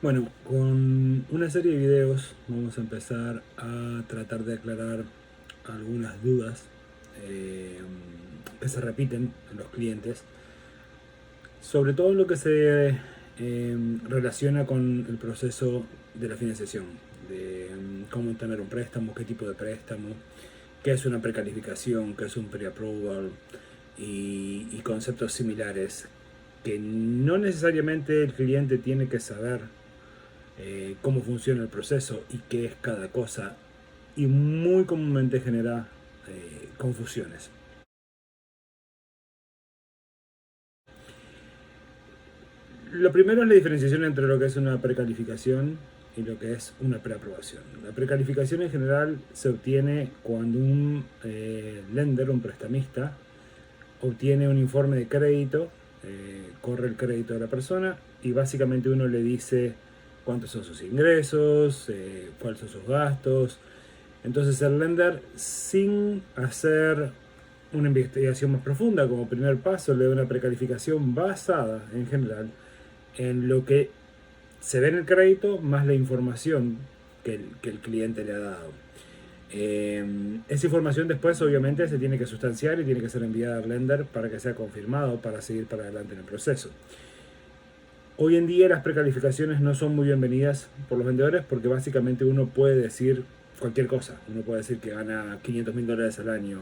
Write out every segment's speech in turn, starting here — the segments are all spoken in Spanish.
Bueno, con una serie de videos vamos a empezar a tratar de aclarar algunas dudas eh, que se repiten en los clientes, sobre todo lo que se relaciona con el proceso de la financiación, de cómo tener un préstamo, qué tipo de préstamo, qué es una precalificación, qué es un pre-approval y conceptos similares que no necesariamente el cliente tiene que saber cómo funciona el proceso y qué es cada cosa, y muy comúnmente genera confusiones. Lo primero es la diferenciación entre lo que es una precalificación y lo que es una preaprobación. La precalificación en general se obtiene cuando un lender, un prestamista, obtiene un informe de crédito, corre el crédito de la persona y básicamente uno le dice cuántos son sus ingresos, cuáles son sus gastos. Entonces el lender, sin hacer una investigación más profunda como primer paso, le da una precalificación basada en general en lo que se ve en el crédito más la información que el cliente le ha dado. Esa información después obviamente se tiene que sustanciar y tiene que ser enviada al lender para que sea confirmado para seguir para adelante en el proceso. Hoy en día las precalificaciones no son muy bienvenidas por los vendedores porque básicamente uno puede decir cualquier cosa. Uno puede decir que gana $500,000 al año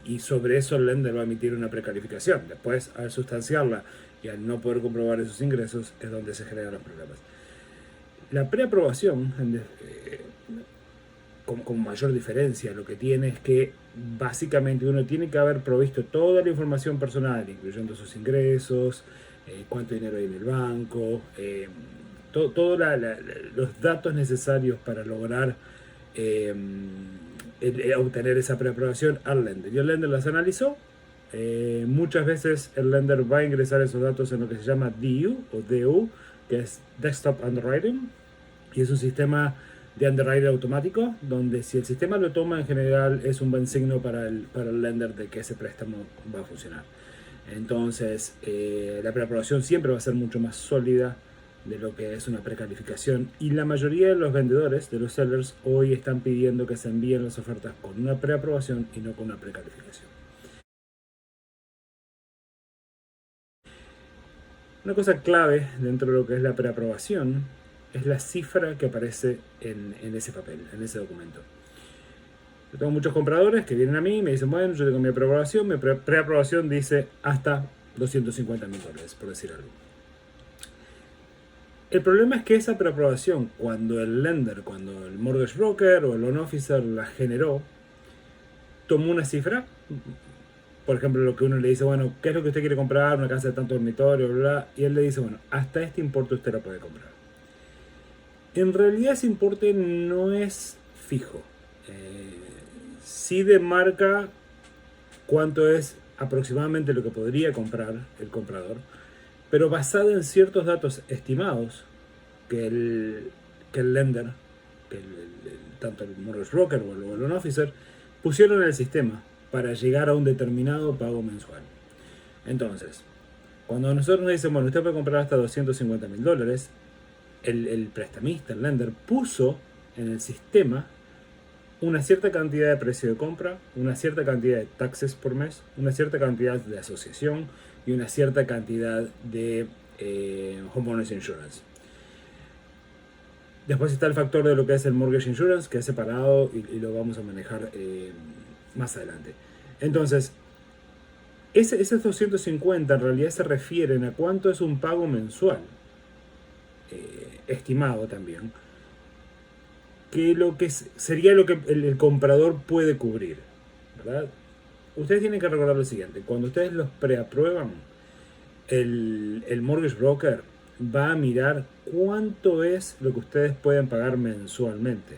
y sobre eso el lender va a emitir una precalificación. Después, al sustanciarla y al no poder comprobar esos ingresos, es donde se generan los problemas. La preaprobación, con mayor diferencia, lo que tiene es que básicamente uno tiene que haber provisto toda la información personal, incluyendo sus ingresos, cuánto dinero hay en el banco, todos los datos necesarios para lograr eh, obtener esa preaprobación al lender. Y el lender las analizó. Muchas veces el lender va a ingresar esos datos en lo que se llama DU o DU, que es Desktop Underwriting, y es un sistema de underwriting automático, donde si el sistema lo toma en general es un buen signo para el lender de que ese préstamo va a funcionar. Entonces, la preaprobación siempre va a ser mucho más sólida de lo que es una precalificación, y la mayoría de los vendedores, de los sellers, hoy están pidiendo que se envíen las ofertas con una preaprobación y no con una precalificación. Una cosa clave dentro de lo que es la preaprobación es la cifra que aparece en ese papel, en ese documento. Yo tengo muchos compradores que vienen a mí y me dicen, bueno, yo tengo mi preaprobación dice hasta $250,000, por decir algo. El problema es que esa preaprobación, cuando el lender, cuando el mortgage broker o el loan officer la generó, tomó una cifra. Por ejemplo, lo que uno le dice, bueno, ¿qué es lo que usted quiere comprar? Una casa de tanto dormitorio, bla, bla. Y él le dice, bueno, hasta este importe usted la puede comprar. En realidad ese importe no es fijo. Eh, sí demarca cuánto es aproximadamente lo que podría comprar el comprador, pero basado en ciertos datos estimados que el lender, tanto el mortgage broker o el loan officer, pusieron en el sistema para llegar a un determinado pago mensual. Entonces, cuando nosotros nos dicen, bueno, usted puede comprar hasta $250,000, el prestamista, el lender, puso en el sistema una cierta cantidad de precio de compra, una cierta cantidad de taxes por mes, una cierta cantidad de asociación y una cierta cantidad de homeowners insurance. Después está el factor de lo que es el mortgage insurance, que es separado y lo vamos a manejar más adelante. Entonces, esos 250 en realidad se refieren a cuánto es un pago mensual, estimado también, que lo que sería lo que el comprador puede cubrir, ¿verdad? Ustedes tienen que recordar lo siguiente: cuando ustedes los preaprueban, el mortgage broker va a mirar cuánto es lo que ustedes pueden pagar mensualmente.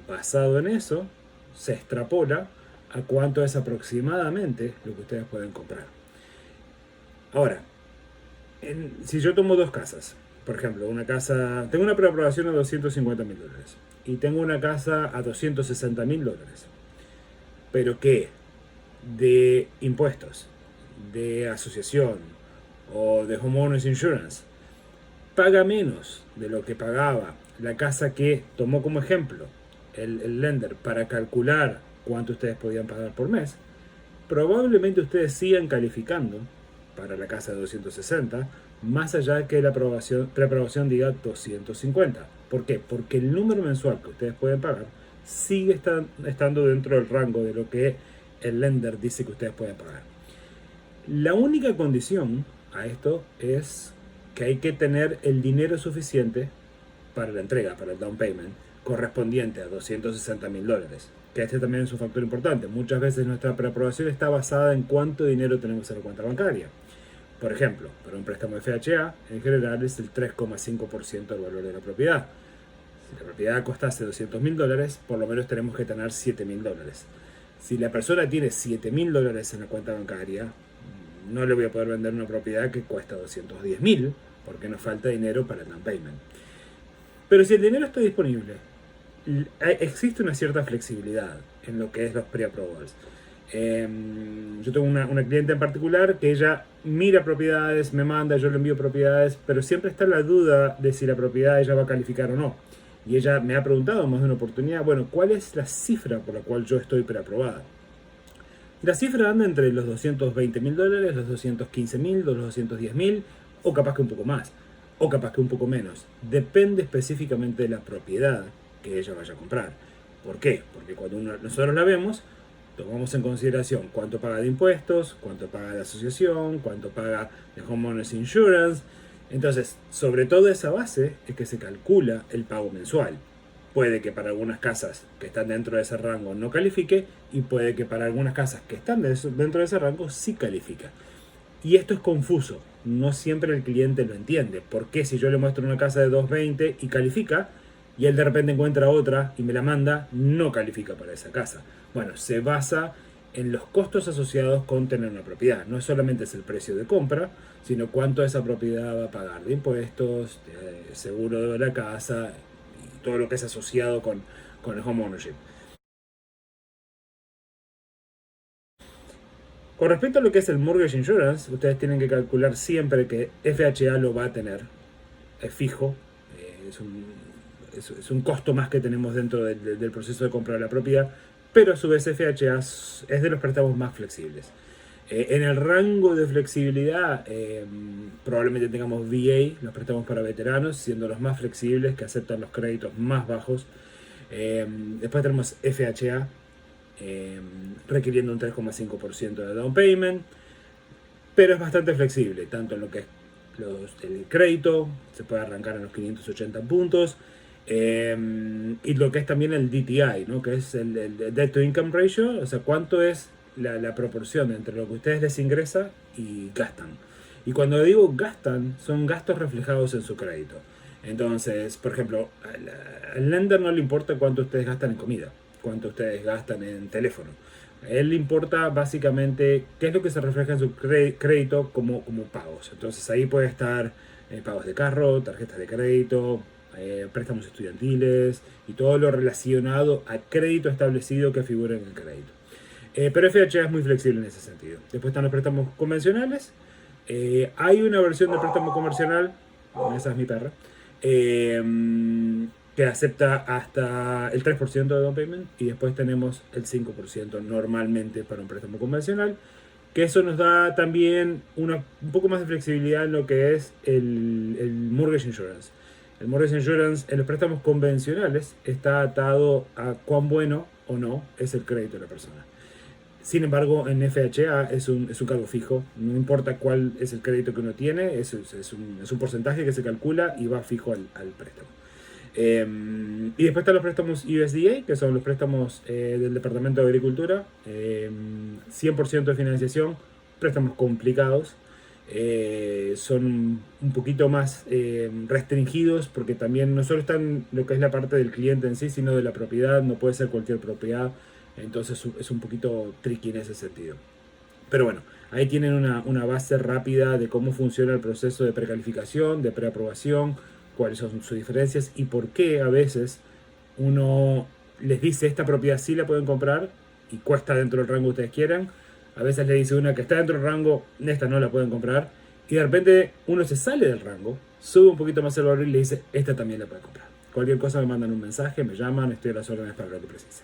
Basado en eso, se extrapola a cuánto es aproximadamente lo que ustedes pueden comprar. Ahora, si yo tomo dos casas, por ejemplo, una casa, tengo una preaprobación a $250,000 y tengo una casa a $260,000, pero que de impuestos, de asociación o de homeowners insurance paga menos de lo que pagaba la casa que tomó como ejemplo el lender para calcular cuánto ustedes podían pagar por mes, probablemente ustedes sigan calificando para la casa de 260, más allá que la preaprobación diga 250. ¿Por qué? Porque el número mensual que ustedes pueden pagar sigue estando dentro del rango de lo que el lender dice que ustedes pueden pagar. La única condición a esto es que hay que tener el dinero suficiente para la entrega, para el down payment, correspondiente a $260.000. Que este también es un factor importante. Muchas veces nuestra preaprobación está basada en cuánto dinero tenemos en la cuenta bancaria. Por ejemplo, para un préstamo FHA, en general es el 3,5% del valor de la propiedad. Si la propiedad costase $200.000, por lo menos tenemos que tener $7.000. Si la persona tiene $7.000 en la cuenta bancaria, no le voy a poder vender una propiedad que cuesta $210.000 porque nos falta dinero para el down payment. Pero si el dinero está disponible, existe una cierta flexibilidad en lo que es los pre-approvals. Yo tengo una cliente en particular que ella mira propiedades, me manda, yo le envío propiedades, pero siempre está la duda de si la propiedad ella va a calificar o no. Y ella me ha preguntado más de una oportunidad, bueno, ¿cuál es la cifra por la cual yo estoy preaprobada? La cifra anda entre los $220.000, los $215.000, los $210.000, o capaz que un poco más, o capaz que un poco menos. Depende específicamente de la propiedad que ella vaya a comprar. ¿Por qué? Porque cuando nosotros la vemos, tomamos en consideración cuánto paga de impuestos, cuánto paga de asociación, cuánto paga de homeowners insurance. Entonces, sobre toda esa base es que se calcula el pago mensual. Puede que para algunas casas que están dentro de ese rango no califique, y puede que para algunas casas que están dentro de ese rango sí califica. Y esto es confuso, no siempre el cliente lo entiende. ¿Por qué si yo le muestro una casa de 220 y califica, y él de repente encuentra otra y me la manda, no califica para esa casa? Bueno, se basa en los costos asociados con tener una propiedad. No solamente es el precio de compra, sino cuánto esa propiedad va a pagar de impuestos, de seguro de la casa y todo lo que es asociado con el home ownership. Con respecto a lo que es el mortgage insurance, ustedes tienen que calcular siempre que FHA lo va a tener, es fijo, es un costo más que tenemos dentro del proceso de compra de la propiedad, pero a su vez FHA es de los préstamos más flexibles. En el rango de flexibilidad, probablemente tengamos VA, los préstamos para veteranos, siendo los más flexibles, que aceptan los créditos más bajos. Después tenemos FHA, requiriendo un 3,5% de down payment, pero es bastante flexible, tanto en lo que es el crédito, se puede arrancar en los 580 puntos, y lo que es también el DTI, ¿no? Que es el Debt to Income Ratio, o sea, cuánto es la proporción entre lo que ustedes les ingresa y gastan. Y cuando digo gastan, son gastos reflejados en su crédito. Entonces, por ejemplo, al lender no le importa cuánto ustedes gastan en comida, cuánto ustedes gastan en teléfono. A él le importa básicamente qué es lo que se refleja en su crédito como pagos. Entonces ahí puede estar pagos de carro, tarjetas de crédito, préstamos estudiantiles y todo lo relacionado a crédito establecido que figura en el crédito. Pero FHA es muy flexible en ese sentido. Después están los préstamos convencionales. Hay una versión de préstamo convencional, esa es mi perra, que acepta hasta el 3% de down payment, y después tenemos el 5% normalmente para un préstamo convencional, que eso nos da también un poco más de flexibilidad en lo que es el mortgage insurance. El mortgage insurance en los préstamos convencionales está atado a cuán bueno o no es el crédito de la persona. Sin embargo, en FHA es un cargo fijo, no importa cuál es el crédito que uno tiene, es un porcentaje que se calcula y va fijo al préstamo. Y después están los préstamos USDA, que son los préstamos del Departamento de Agricultura, 100% de financiación, préstamos complicados, son un poquito más restringidos, porque también no solo están lo que es la parte del cliente en sí, sino de la propiedad, no puede ser cualquier propiedad, entonces es un poquito tricky en ese sentido. Pero bueno, ahí tienen una base rápida de cómo funciona el proceso de precalificación, de preaprobación, cuáles son sus diferencias y por qué a veces uno les dice esta propiedad sí la pueden comprar y cuesta dentro del rango que ustedes quieran. A veces les dice una que está dentro del rango, esta no la pueden comprar, y de repente uno se sale del rango, sube un poquito más el valor y le dice, esta también la puede comprar. Cualquier cosa me mandan un mensaje, me llaman, estoy a las órdenes para lo que precise.